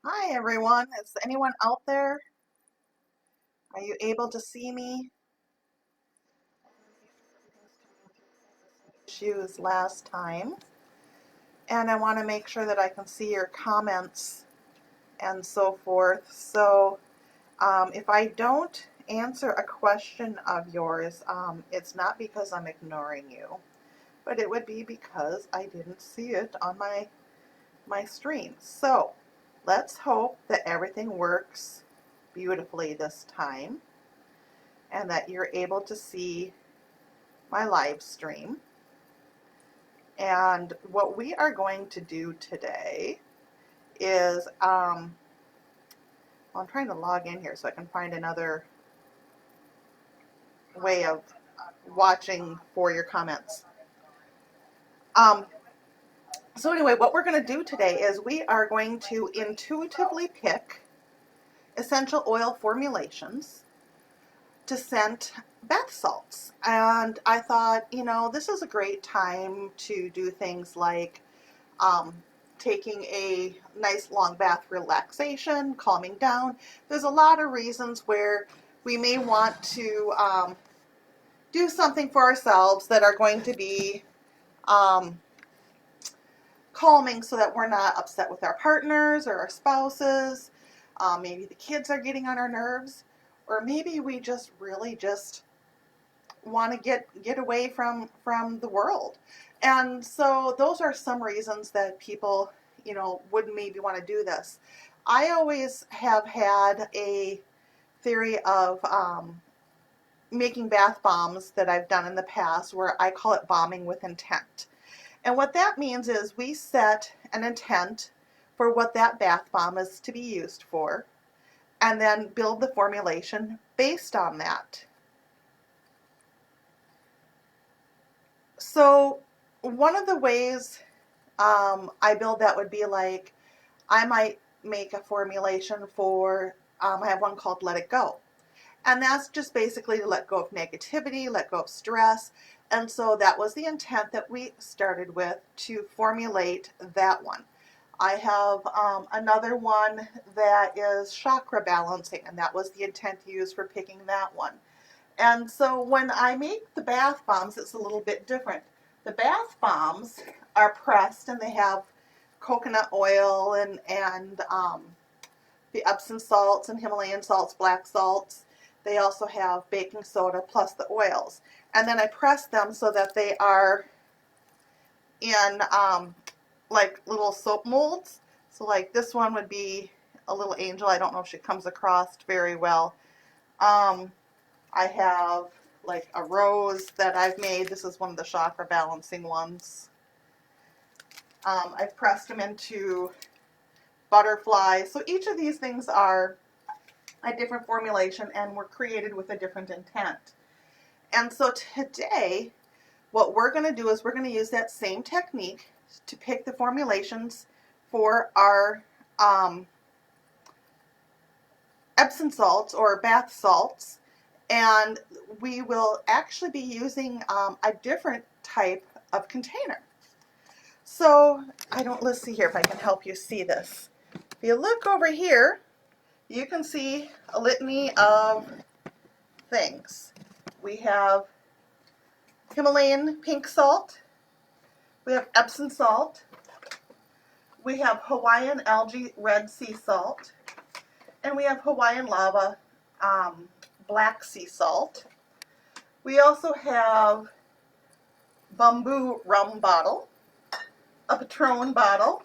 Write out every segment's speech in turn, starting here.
Hi everyone, is anyone out there? Are you able to see me? Issues last time, and I want to make sure that I can see your comments and so forth. So if I don't answer a question of yours, it's not because I'm ignoring you, but it would be because I didn't see it on my screen. So let's hope that everything works beautifully this time and that you're able to see my live stream. And what we are going to do today is, well, I'm trying to log in here so I can find another way of watching for your comments. Um, so anyway, what we're going to do today is we are going to intuitively pick essential oil formulations to scent bath salts. And I thought, this is a great time to do things like um, taking a nice long bath relaxation, calming down. There's a lot of reasons where we may want to do something for ourselves that are going to be um, calming so that we're not upset with our partners or our spouses. Maybe the kids are getting on our nerves, or maybe we just really just want to get away from the world. And so those are some reasons that people, would maybe want to do this. I always have had a theory of making bath bombs that I've done in the past where I call it bombing with intent. And what that means is we set an intent for what that bath bomb is to be used for and then build the formulation based on that. So one of the ways I build that would be like I might make a formulation for, I have one called Let It Go. And that's just basically to let go of negativity, let go of stress. And so that was the intent that we started with to formulate that one. I have another one that is chakra balancing, and that was the intent to use for picking that one. And so when I make the bath bombs, it's a little bit different. The bath bombs are pressed and they have coconut oil and the Epsom salts and Himalayan salts, black salts. They also have baking soda plus the oils. And then I press them so that they are in like little soap molds. So like this one would be a little angel. I don't know if she comes across very well. I have like a rose that I've made. This is one of the chakra balancing ones. I've pressed them into butterflies. So each of these things are a different formulation and were created with a different intent. And so today, what we're going to do is we're going to use that same technique to pick the formulations for our Epsom salts or bath salts. And we will actually be using a different type of container. So let's see here if I can help you see this. If you look over here, you can see a litany of things. We have Himalayan pink salt, we have Epsom salt, we have Hawaiian algae red sea salt, and we have Hawaiian lava black sea salt. We also have bamboo rum bottle, a Patron bottle,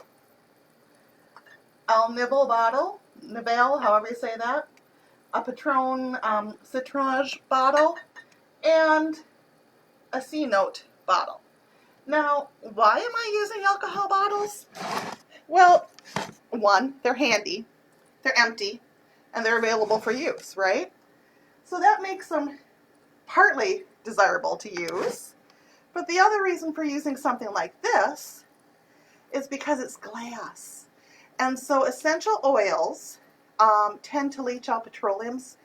Al Nibble bottle, Nibble, however you say that, a Patron citronage bottle, and a C Note bottle. Now, why am I using alcohol bottles? Well, one, they're handy, they're empty, and they're available for use, right? So that makes them partly desirable to use. But the other reason for using something like this is because it's glass. And so essential oils tend to leach out petroleums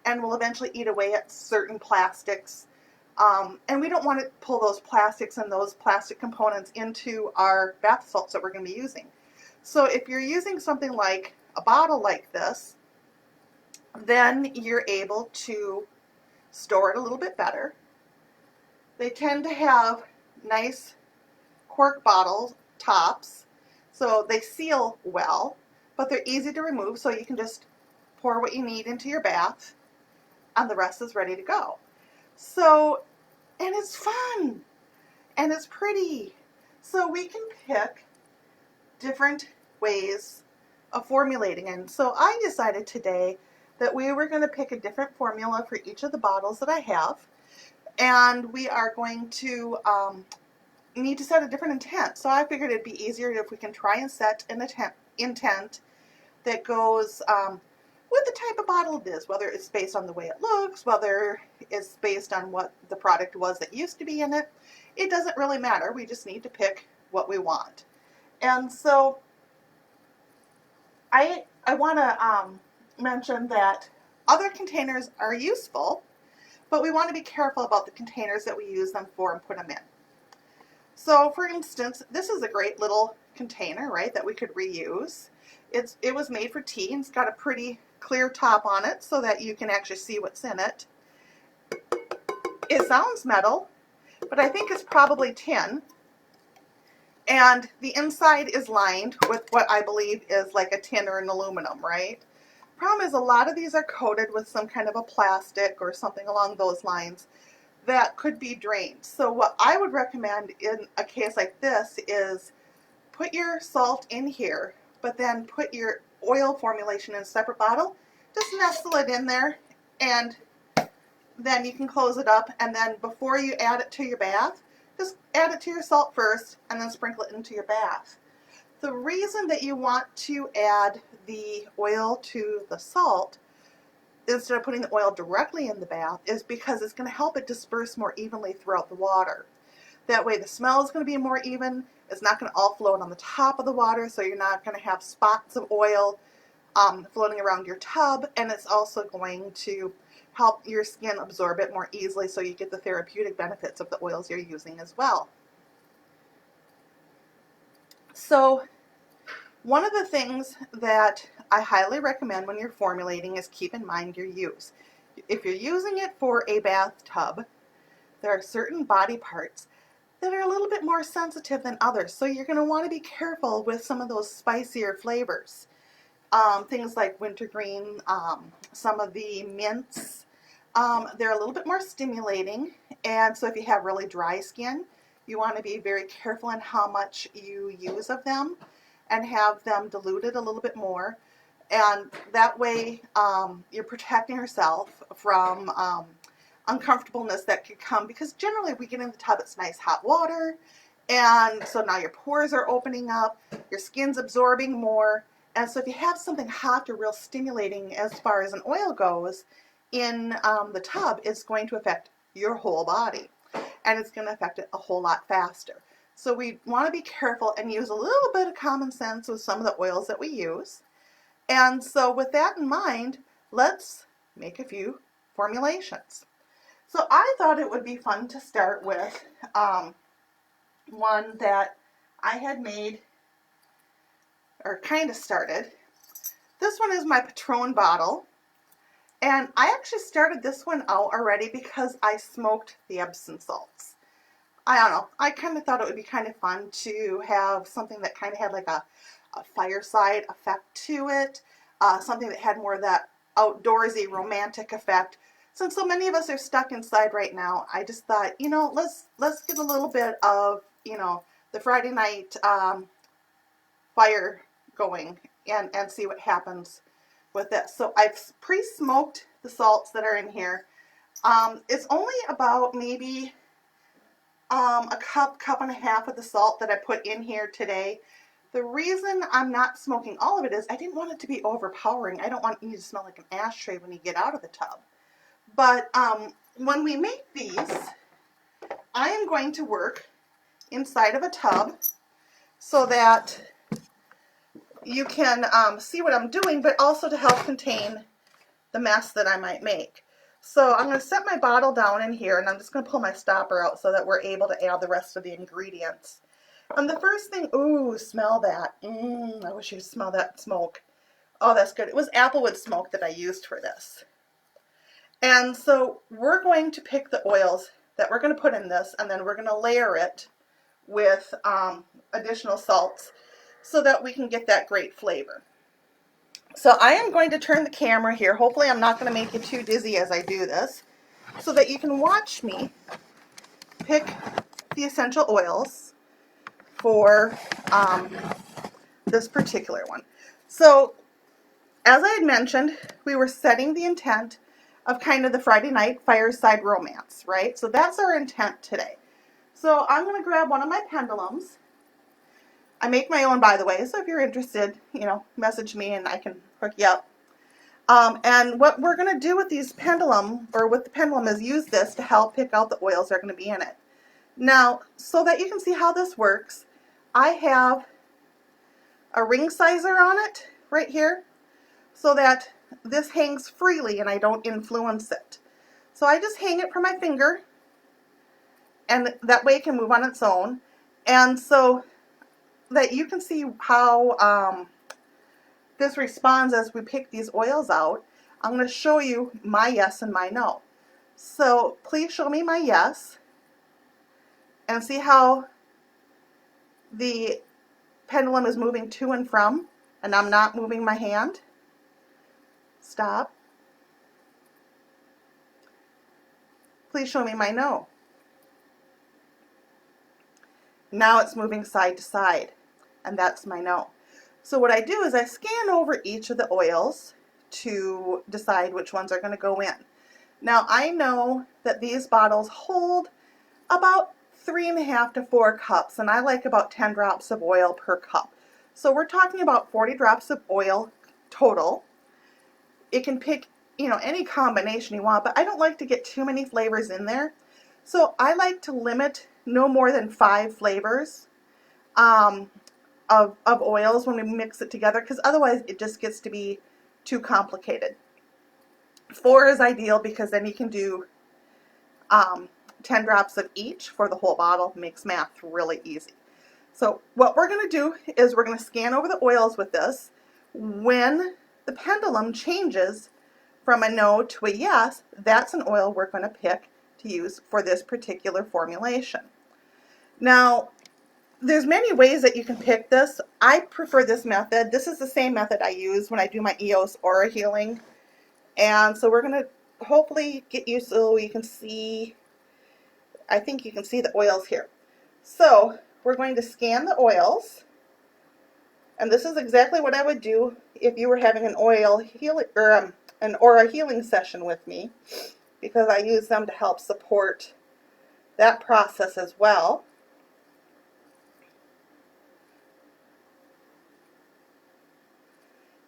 and will eventually eat away at certain plastics. And we don't want to pull those plastics and those plastic components into our bath salts that we're going to be using. So if you're using something like a bottle like this, then you're able to store it a little bit better. They tend to have nice cork bottle tops, so they seal well, but they're easy to remove, so you can just pour what you need into your bath and the rest is ready to go. So, and it's fun and it's pretty. So we can pick different ways of formulating. And so I decided today that we were going to pick a different formula for each of the bottles that I have. And we are going to need to set a different intent. So I figured it'd be easier if we can try and set an intent that goes with the type of bottle it is, whether it's based on the way it looks, whether it's based on what the product was that used to be in it. It doesn't really matter. We just need to pick what we want. And so I want to mention that other containers are useful, but we want to be careful about the containers that we use them for and put them in. So for instance, this is a great little container, right, that we could reuse. It was made for tea and it's got a pretty clear top on it so that you can actually see what's in it. It sounds metal, but I think it's probably tin. And the inside is lined with what I believe is like a tin or an aluminum, right? Problem is a lot of these are coated with some kind of a plastic or something along those lines that could be drained. So what I would recommend in a case like this is put your salt in here, but then put your oil formulation in a separate bottle. Just nestle it in there, and then you can close it up, and then before you add it to your bath, just add it to your salt first and then sprinkle it into your bath. The reason that you want to add the oil to the salt instead of putting the oil directly in the bath is because it's going to help it disperse more evenly throughout the water. That way the smell is going to be more even. It's not going to all float on the top of the water, so you're not going to have spots of oil floating around your tub, and it's also going to help your skin absorb it more easily so you get the therapeutic benefits of the oils you're using as well. So one of the things that I highly recommend when you're formulating is keep in mind your use. If you're using it for a bathtub, there are certain body parts that are a little bit more sensitive than others, so you're going to want to be careful with some of those spicier flavors. Things like wintergreen, some of the mints, they're a little bit more stimulating, and so if you have really dry skin, you want to be very careful in how much you use of them and have them diluted a little bit more, and that way you're protecting yourself from uncomfortableness that could come, because generally we get in the tub, it's nice hot water, and so now your pores are opening up, your skin's absorbing more, and so if you have something hot or real stimulating as far as an oil goes in the tub, it's going to affect your whole body, and it's going to affect it a whole lot faster. So we want to be careful and use a little bit of common sense with some of the oils that we use. And so with that in mind, let's make a few formulations. So I thought it would be fun to start with one that I had made, or kind of started. This one is my Patron bottle, and I actually started this one out already because I smoked the Epsom salts. I don't know, I kind of thought it would be kind of fun to have something that kind of had like a fireside effect to it, something that had more of that outdoorsy romantic effect. Since so many of us are stuck inside right now, I just thought, you know, let's get a little bit of, you know, the Friday night fire going and see what happens with this. So I've pre-smoked the salts that are in here. It's only about maybe a cup and a half of the salt that I put in here today. The reason I'm not smoking all of it is I didn't want it to be overpowering. I don't want you to smell like an ashtray when you get out of the tub. But when we make these, I am going to work inside of a tub so that you can see what I'm doing, but also to help contain the mess that I might make. So I'm going to set my bottle down in here, and I'm just going to pull my stopper out so that we're able to add the rest of the ingredients. And the first thing, ooh, smell that. I wish you could smell that smoke. Oh, that's good. It was applewood smoke that I used for this. And so we're going to pick the oils that we're going to put in this, and then we're going to layer it with additional salts so that we can get that great flavor. So I am going to turn the camera here. Hopefully I'm not going to make you too dizzy as I do this, so that you can watch me pick the essential oils for this particular one. So as I had mentioned, we were setting the intent of kind of the Friday night fireside romance, right? So that's our intent today. So I'm going to grab one of my pendulums. I make my own, by the way, so if you're interested, message me and I can hook you up. And what we're going to do with these pendulum, or with the pendulum, is use this to help pick out the oils that are going to be in it. Now, so that you can see how this works, I have a ring sizer on it right here so that this hangs freely and I don't influence it. So I just hang it from my finger, and that way it can move on its own. And so that you can see how this responds as we pick these oils out, I'm going to show you my yes and my no. So please show me my yes, and see how the pendulum is moving to and from, and I'm not moving my hand. Stop. Please show me my no. Now it's moving side to side, and that's my no. So what I do is I scan over each of the oils to decide which ones are going to go in. Now I know that these bottles hold about 3.5 to 4 cups, and I like about 10 drops of oil per cup. So we're talking about 40 drops of oil total. It can pick, any combination you want, but I don't like to get too many flavors in there. So I like to limit no more than 5 flavors of oils when we mix it together, because otherwise it just gets to be too complicated. 4 is ideal because then you can do 10 drops of each for the whole bottle. Makes math really easy. So what we're going to do is we're going to scan over the oils with this. When the pendulum changes from a no to a yes, that's an oil we're going to pick to use for this particular formulation. Now, there's many ways that you can pick this. I prefer this method. This is the same method I use when I do my EOS aura healing. And so we're going to hopefully get you so you can see, I think you can see the oils here. So we're going to scan the oils. And this is exactly what I would do if you were having an oil healing or an aura healing session with me, because I use them to help support that process as well.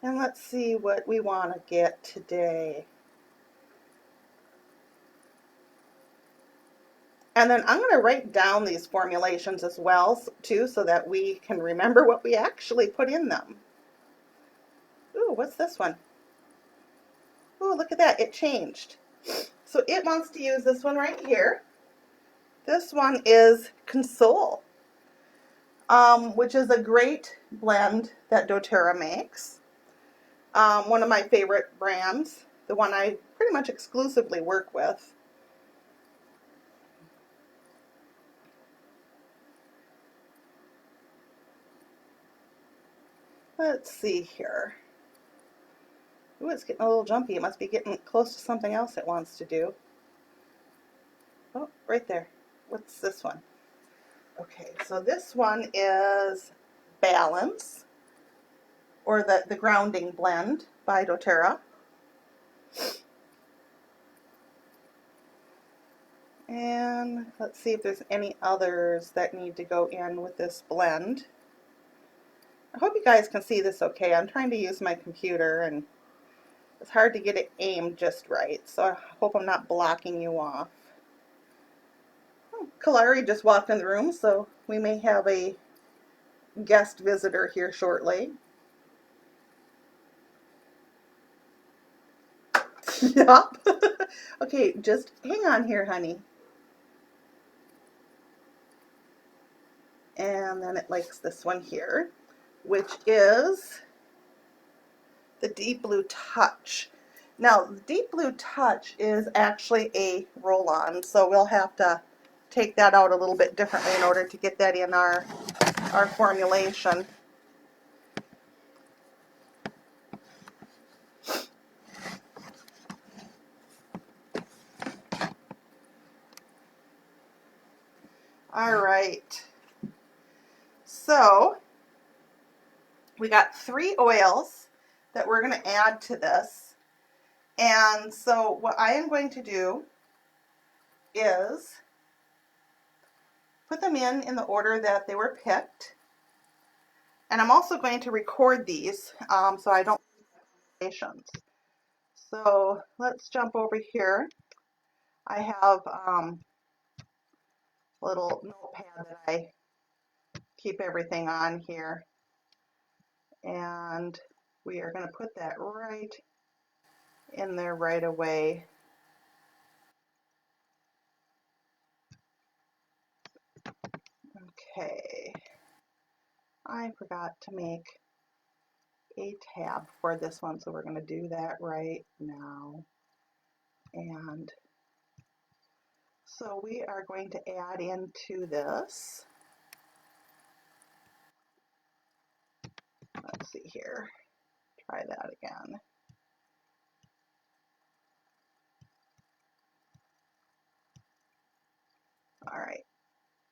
And let's see what we want to get today. And then I'm going to write down these formulations as well, too, so that we can remember what we actually put in them. Ooh, what's this one? Ooh, look at that. It changed. So it wants to use this one right here. This one is Console, which is a great blend that doTERRA makes. One of my favorite brands, the one I pretty much exclusively work with. Let's see here. Ooh, it's getting a little jumpy. It must be getting close to something else it wants to do. Oh, right there. What's this one? Okay, so this one is Balance, or the Grounding Blend by doTERRA. And let's see if there's any others that need to go in with this blend. I hope you guys can see this okay. I'm trying to use my computer and it's hard to get it aimed just right, so I hope I'm not blocking you off. Oh, Kalari just walked in the room, so we may have a guest visitor here shortly. Yup. Okay, just hang on here, honey. And then it likes this one here, which is the Deep Blue Touch. Now, the Deep Blue Touch is actually a roll-on, so we'll have to take that out a little bit differently in order to get that in our formulation. All right, so we got 3 oils that we're going to add to this. And so what I am going to do is put them in the order that they were picked. And I'm also going to record these so I don't lose patience. So let's jump over here. I have a little notepad that I keep everything on here. And we are going to put that right in there right away. Okay. I forgot to make a tab for this one, so we're going to do that right now. And so we are going to add into this, let's see here, try that again. All right.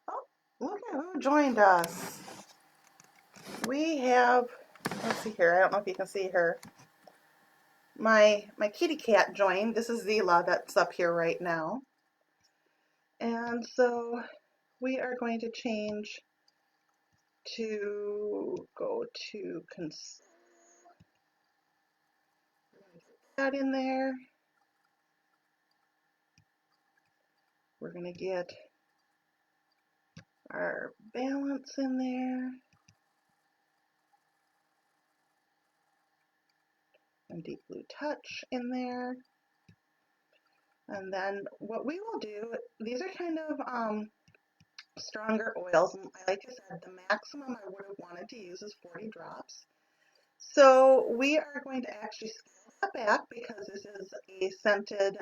Oh, look at who joined us. We have, let's see here, I don't know if you can see her. My kitty cat joined. This is Zila that's up here right now. And so we are going to change to go to that in there. We're going to get our balance in there. And Deep Blue Touch in there. And then what we will do, these are kind of stronger oils. And like I said, the maximum I would have wanted to use is 40 drops. So we are going to actually scale that back because this is a scented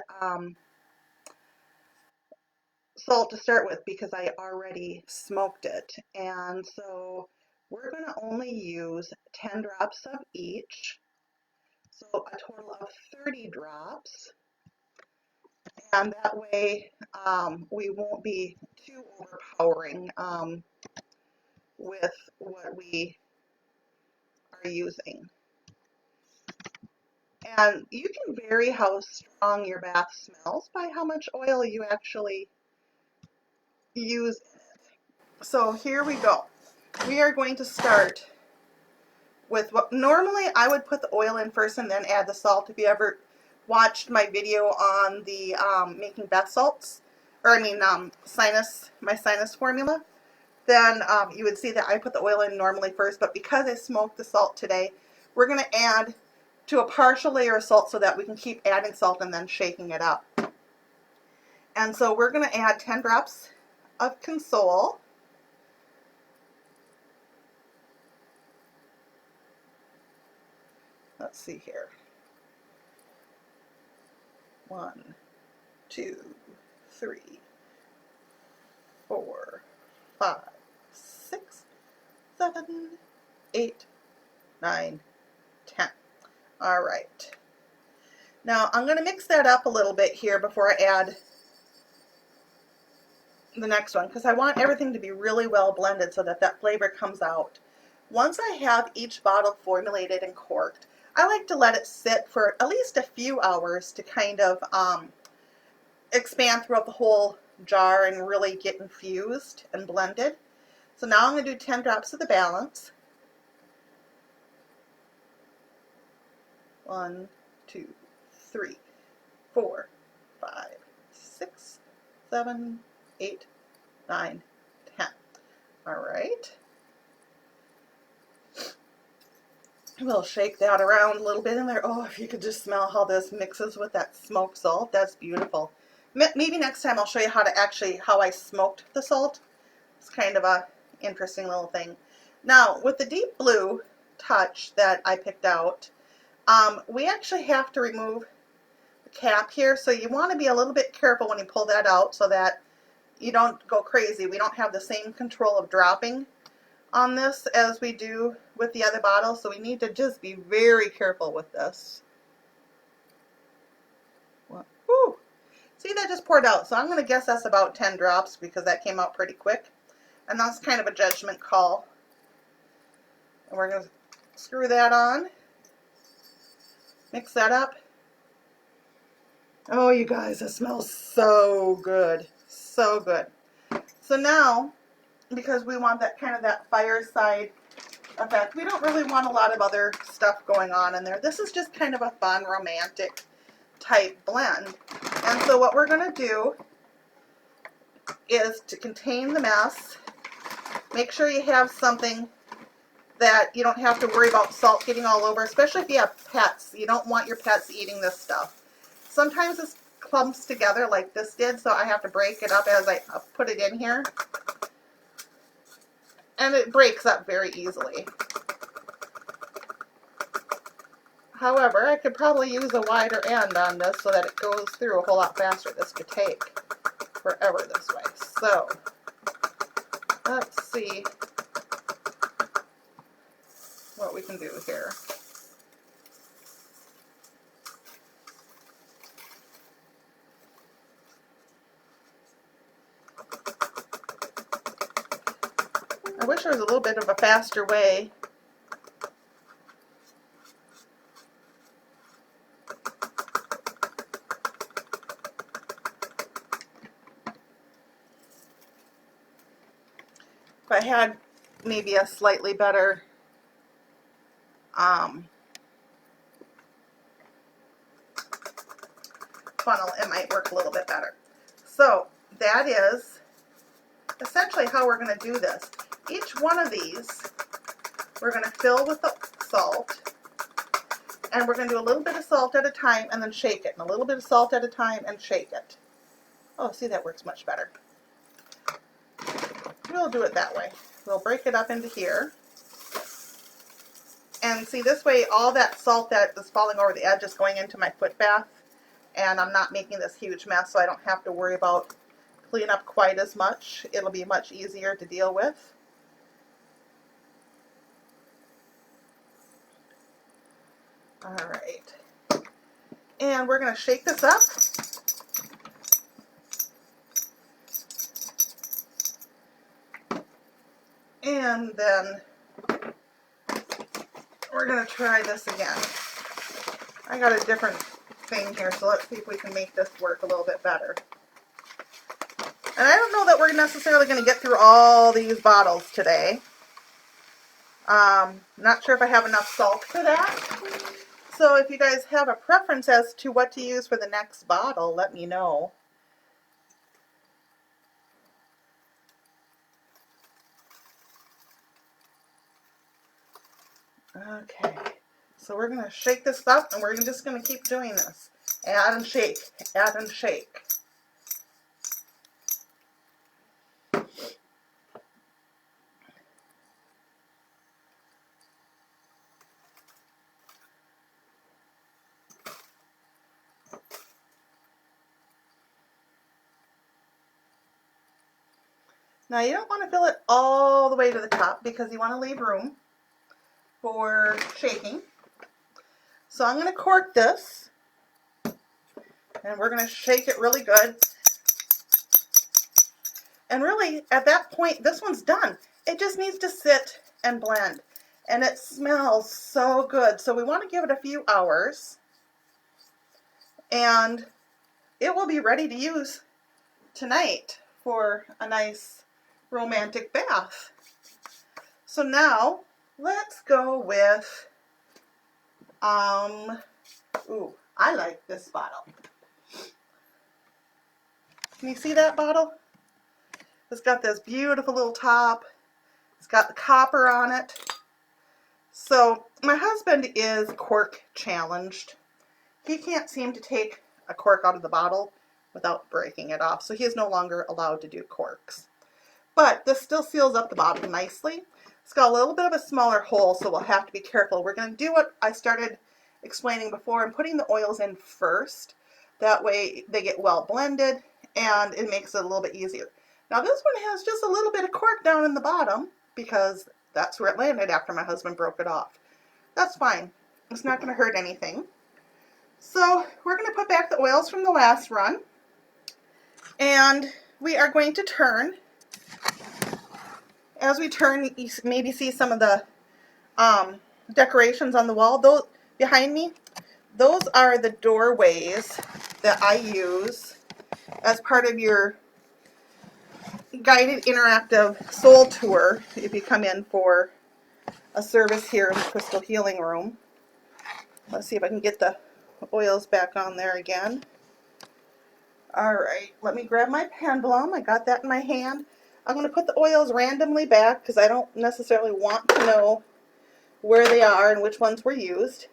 salt to start with because I already smoked it. And so we're going to only use 10 drops of each. So a total of 30 drops. And that way we won't be too overpowering with what we are using. And you can vary how strong your bath smells by how much oil you actually use in it. So here we go. We are going to start with what normally I would put the oil in first and then add the salt. If you ever watched my video on the making bath salts, or I mean my sinus formula, then you would see that I put the oil in normally first, but because I smoked the salt today, we're going to add to a partial layer of salt so that we can keep adding salt and then shaking it up. And so we're going to add 10 drops of Console. Let's see here. 1, 2, 3, 4, 5, 6, 7, 8, 9, 10. All right. Now I'm going to mix that up a little bit here before I add the next one because I want everything to be really well blended so that that flavor comes out. Once I have each bottle formulated and corked, I like to let it sit for at least a few hours to kind of expand throughout the whole jar and really get infused and blended. So now I'm going to do 10 drops of the balance. 1, 2, 3, 4, 5, 6, 7, 8, 9, 10. All right. We'll shake that around a little bit in there. Oh, if you could just smell how this mixes with that smoked salt, that's beautiful. Maybe next time I'll show you how I smoked the salt. It's kind of a interesting little thing. Now, with the Deep Blue Touch that I picked out, We actually have to remove the cap here, so you want to be a little bit careful when you pull that out so that you don't go crazy. We don't have the same control of dropping on this as we do with the other bottle, so we need to just be very careful with this. Whew. See, that just poured out, so I'm going to guess that's about 10 drops because that came out pretty quick, and that's kind of a judgment call. And we're going to screw that on, mix that up. Oh, you guys, it smells so good, so good. So now, because we want that kind of that fireside effect, we don't really want a lot of other stuff going on in there. This is just kind of a fun, romantic type blend. And so what we're going to do is to contain the mess, make sure you have something that you don't have to worry about salt getting all over, especially if you have pets. You don't want your pets eating this stuff. Sometimes this clumps together like this did, so I have to break it up as I put it in here. And it breaks up very easily. However, I could probably use a wider end on this so that it goes through a whole lot faster. This could take forever this way. So, let's see what we can do here. I wish there was a little bit of a faster way. If I had maybe a slightly better funnel, it might work a little bit better. So that is essentially how we're going to do this. Each one of these we're going to fill with the salt, and we're going to do a little bit of salt at a time and then shake it, and a little bit of salt at a time and shake it. Oh, see, that works much better. We'll do it that way. We'll break it up into here. And see, this way all that salt that is falling over the edge is going into my foot bath, and I'm not making this huge mess, so I don't have to worry about cleaning up quite as much. It'll be much easier to deal with. Alright. And we're going to shake this up. And then we're going to try this again. I got a different thing here, so let's see if we can make this work a little bit better. And I don't know that we're necessarily going to get through all these bottles today. Not sure if I have enough salt for that. So if you guys have a preference as to what to use for the next bottle, let me know. Okay, so we're going to shake this up, and we're just going to keep doing this. Add and shake, add and shake. Now you don't want to fill it all the way to the top because you want to leave room for shaking. So I'm going to cork this, and we're going to shake it really good. And really, at that point, this one's done. It just needs to sit and blend. And it smells so good. So we want to give it a few hours, and it will be ready to use tonight for a nice romantic bath. So now let's go with ooh, I like this bottle. Can you see that bottle? It's got this beautiful little top. It's got the copper on it. So my husband is cork challenged. He can't seem to take a cork out of the bottle without breaking it off. So he is no longer allowed to do corks. But this still seals up the bottle nicely. It's got a little bit of a smaller hole, so we'll have to be careful. We're going to do what I started explaining before, I'm putting the oils in first. That way they get well blended and it makes it a little bit easier. Now this one has just a little bit of cork down in the bottom because that's where it landed after my husband broke it off. That's fine. It's not going to hurt anything. So we're going to put back the oils from the last run, and we are going to turn. As we turn, you maybe see some of the decorations on the wall. Those behind me, those are the doorways that I use as part of your guided interactive soul tour if you come in for a service here in the Crystal Healing Room. Let's see if I can get the oils back on there again. Alright, let me grab my pendulum. I got that in my hand. I'm going to put the oils randomly back because I don't necessarily want to know where they are and which ones were used.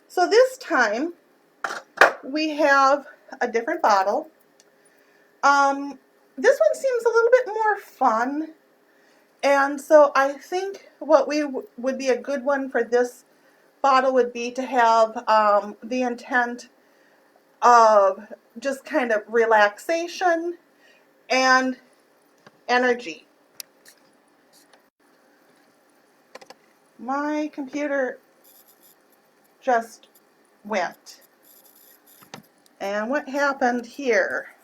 So this time we have a different bottle. This one seems a little bit more fun, and so I think what would be a good one for this bottle would be to have the intent of just kind of relaxation and energy. My computer just went. And what happened here?